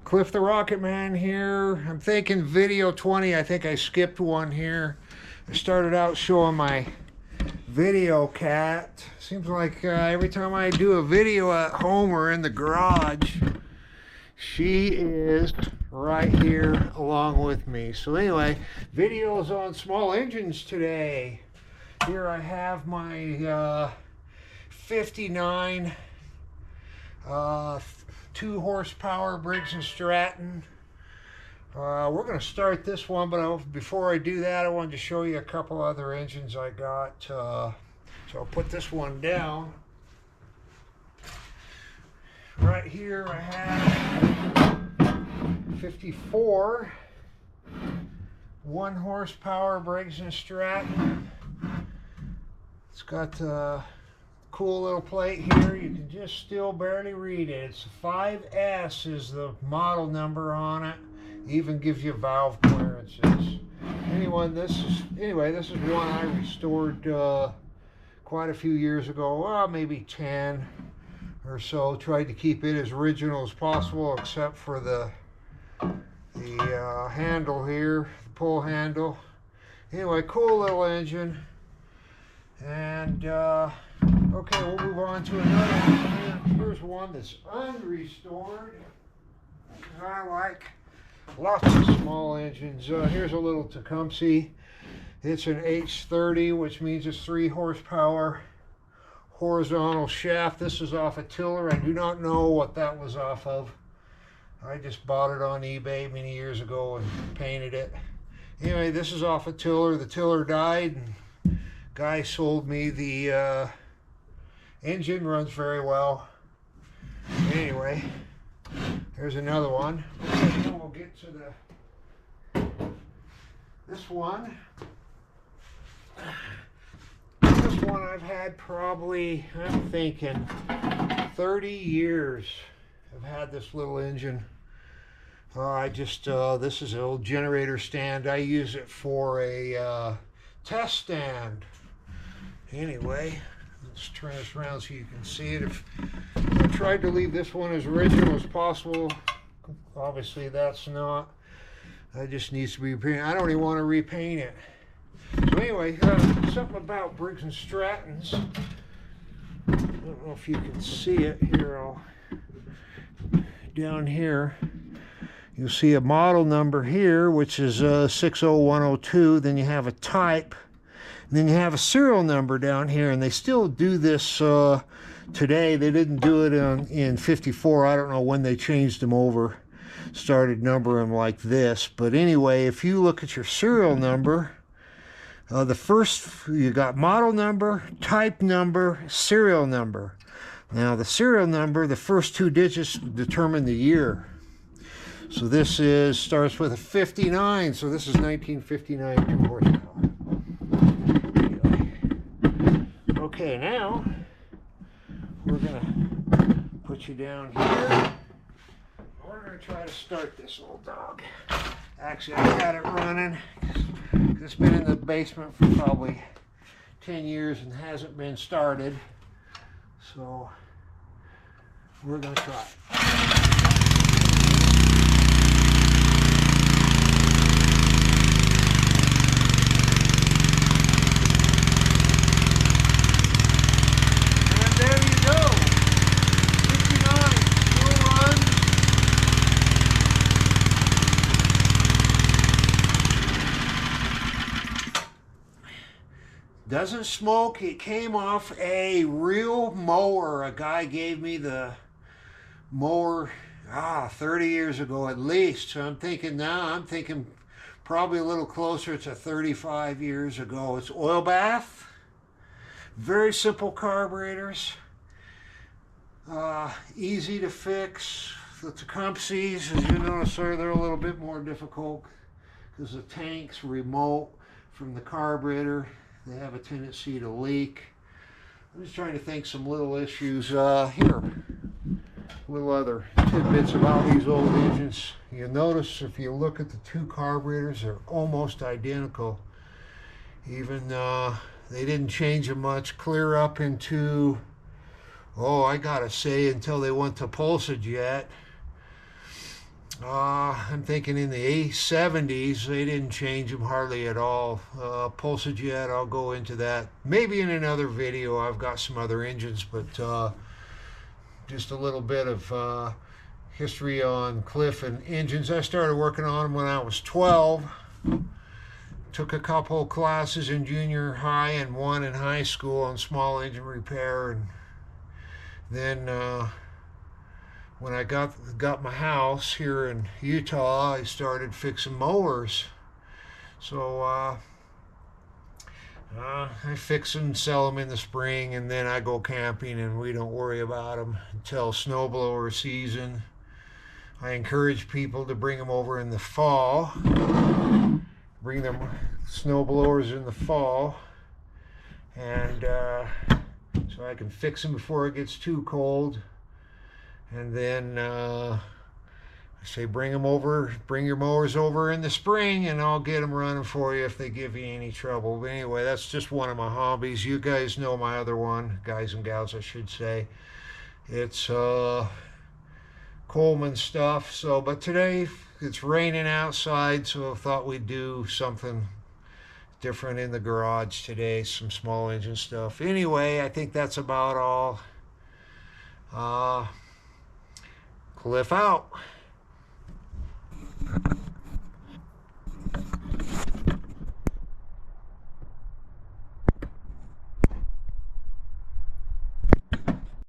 Cliff the Rocket Man here. I'm thinking video 20. I think I skipped one here. I started out showing my video cat. Seems like every time I do a video at home or in the garage, she is right here along with me. So anyway, videos on small engines today. Here I have my 59 2 horsepower Briggs and Stratton. We're going to start this one, but before I do that, I wanted to show you a couple other engines I got. So I'll put this one down. Right here I have 54 1 horsepower Briggs and Stratton. It's got a cool little plate here. You can just still barely read it. It's 5S is the model number on it. Even gives you valve clearances. Anyway, this is one I restored quite a few years ago. Well, maybe 10 or so. Tried to keep it as original as possible, except for the handle here, the pull handle. Anyway, cool little engine. And okay, we'll move on to another one. Here's one that's unrestored. I like lots of small engines. Here's a little Tecumseh. It's an H30, which means it's 3 horsepower horizontal shaft. This is off a tiller. I do not know what that was off of. I just bought it on eBay many years ago and painted it. Anyway, this is off a tiller. The tiller died, and guy sold me the engine. Runs very well. Anyway, there's another one. Okay, then we'll get to this one. This one I've had probably, I'm thinking, 30 years. I've had this little engine. This is an old generator stand. I use it for a test stand. Anyway, let's turn this around so you can see it. I tried to leave this one as original as possible. Obviously that's not. It just needs to be repainted. I don't even want to repaint it. So anyway, something about Briggs and Strattons. I don't know if you can see it here. Down here, you'll see a model number here, which is 60102. Then you have a type. And then you have a serial number down here, and they still do this today. They didn't do it in 54. I don't know when they changed them over, started numbering them like this. But anyway, if you look at your serial number, the first, you got model number, type number, serial number. Now the serial number, the first 2 digits determine the year. So this starts with a 59, so this is 1959 2 horsepower. Okay, now we're gonna put you down here. We're gonna try to start this old dog. Actually, I've had it running. It's been in the basement for probably 10 years and hasn't been started. So we're gonna try it. Doesn't smoke. It came off a real mower. A guy gave me the mower 30 years ago at least. So I'm thinking probably a little closer to 35 years ago. It's oil bath. Very simple carburetors. Easy to fix. The Tecumsehs, as you notice, they're a little bit more difficult because the tank's remote from the carburetor. They have a tendency to leak. I'm just trying to think some little issues here. Little other tidbits about these old engines. You notice if you look at the 2 carburetors, they're almost identical. Even they didn't change them much. Clear up into, I gotta say, until they went to pulsa jet. I'm thinking in the 70s, they didn't change them hardly at all. Pulsa jet, I'll go into that maybe in another video. I've got some other engines, but just a little bit of history on Cliff and engines. I started working on them when I was 12. Took a couple classes in junior high and one in high school on small engine repair, and then when I got my house here in Utah, I started fixing mowers. So I fix them, sell them in the spring, and then I go camping, and we don't worry about them until snowblower season. I encourage people to bring them over in the fall. Bring them snowblowers in the fall, and so I can fix them before it gets too cold. And then I say bring your mowers over in the spring, and I'll get them running for you if they give you any trouble. But anyway, that's just one of my hobbies. You guys know my other one, guys and gals I should say. It's Coleman stuff. So, but today it's raining outside, so I thought we'd do something different in the garage today, some small engine stuff. Anyway, I think that's about all. Cliff out.